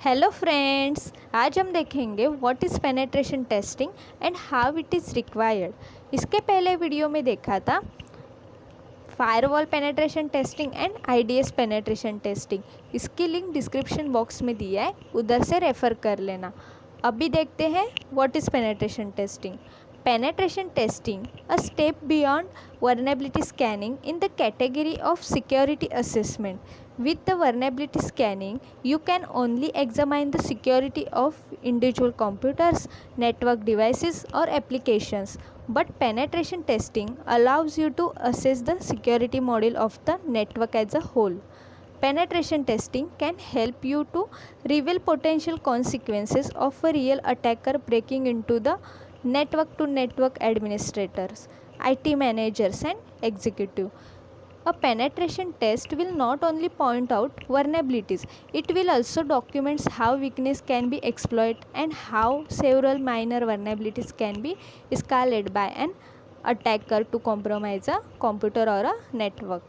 Hello friends, आज हम देखेंगे what is penetration testing and how it is required. इसके पहले वीडियो में देखा था firewall penetration testing and IDs penetration testing. इसकी लिंक डिस्क्रिप्शन बॉक्स में दिया है, उधर से रेफ़र कर लेना। अभी देखते हैं what is penetration testing. Penetration testing, a step beyond vulnerability scanning in the category of security assessment. With the vulnerability scanning, you can only examine the security of individual computers, network devices, or applications. But penetration testing allows you to assess the security model of the network as a whole. Penetration testing can help you to reveal potential consequences of a real attacker breaking into the network to network administrators, IT managers, and executive. A penetration test will not only point out vulnerabilities, it will also document how weakness can be exploited and how several minor vulnerabilities can be escalated by an attacker to compromise a computer or a network.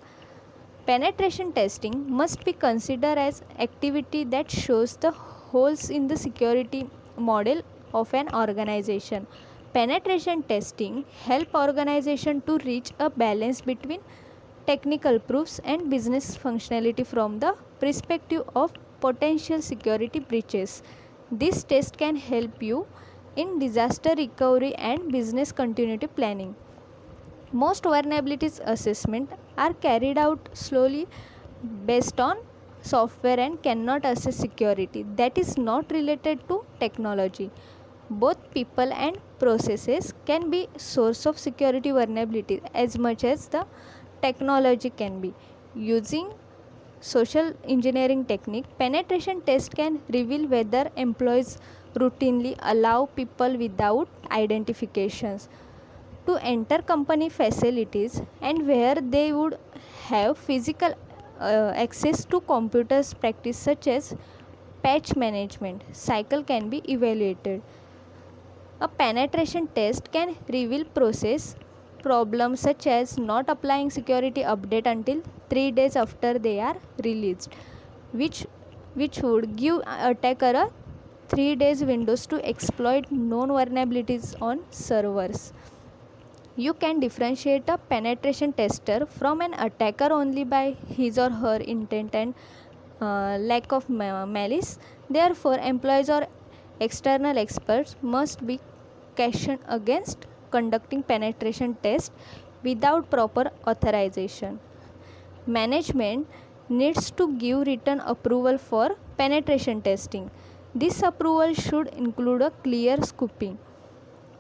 Penetration testing must be considered as activity that shows the holes in the security model of an organization. Penetration testing help organization to reach a balance between technical proofs and business functionality from the perspective of potential security breaches. This test can help you in disaster recovery and business continuity planning. Most vulnerabilities assessment are carried out slowly based on software and cannot assess security that is not related to technology. Both people and processes can be source of security vulnerability as much as the technology can be. Using social engineering technique, penetration test can reveal whether employees routinely allow people without identifications to enter company facilities and where they would have physical access to computers. Practice such as patch management cycle can be evaluated. A penetration test can reveal process problems such as not applying security update until 3 days after they are released, which would give attacker a 3 days windows to exploit known vulnerabilities on servers. You can differentiate a penetration tester from an attacker only by his or her intent and lack of malice. Therefore, employees or external experts must be cautioned against conducting penetration tests without proper authorization. Management needs to give written approval for penetration testing. This approval should include a clear scoping,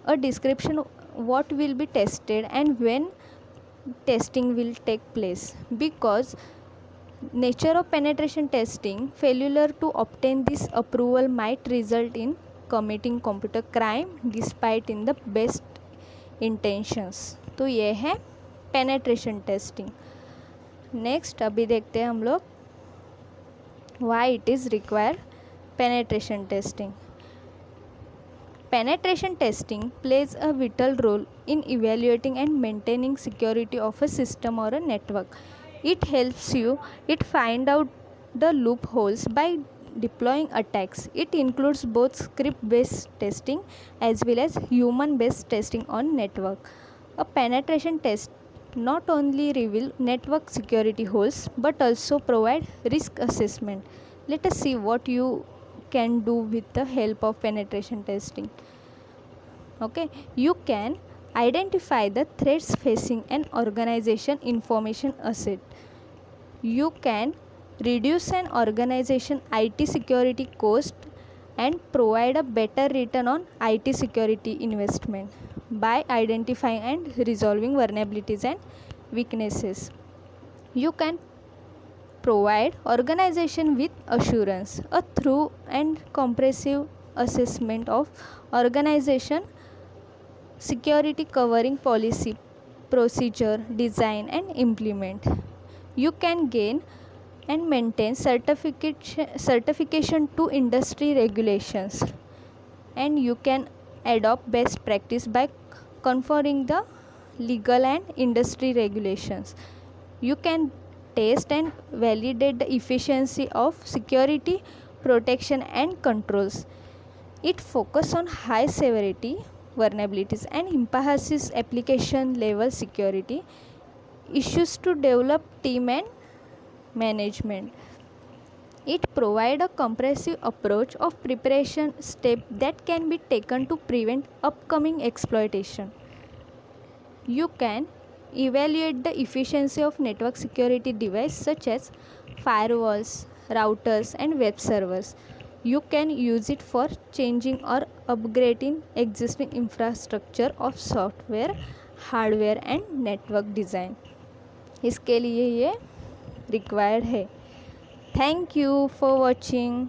a description what will be tested and when testing will take place. Because nature of penetration testing, failure to obtain this approval might result in committing computer crime despite in the best intentions. तो ये है penetration testing. Next अभी देखते हैं हम लोग why it is required penetration testing. Penetration testing plays a vital role in evaluating and maintaining security of a system or a network. It find out the loopholes by deploying attacks. It includes both script-based testing as well as human-based testing on network. A penetration test not only reveal network security holes but also provide risk assessment. Let us see what you can do with the help of penetration testing. Okay, you can identify the threats facing an organization information asset. You can reduce an organization IT security cost and provide a better return on IT security investment by identifying and resolving vulnerabilities and weaknesses. You can provide organization with assurance, a thorough and comprehensive assessment of organization security covering policy, procedure, design and implement. You can gain and maintain certification to industry regulations, and you can adopt best practice by conforming the legal and industry regulations. You can test and validate the efficiency of security protection and controls. It focuses on high severity vulnerabilities and emphasizes application level security issues to develop team and management. It provides a comprehensive approach of preparation steps that can be taken to prevent upcoming exploitation. You can evaluate the efficiency of network security devices such as firewalls, routers, and web servers. You can use it for changing or upgrading existing infrastructure of software, hardware and network design. इसके लिए ये required है. Thank you for watching.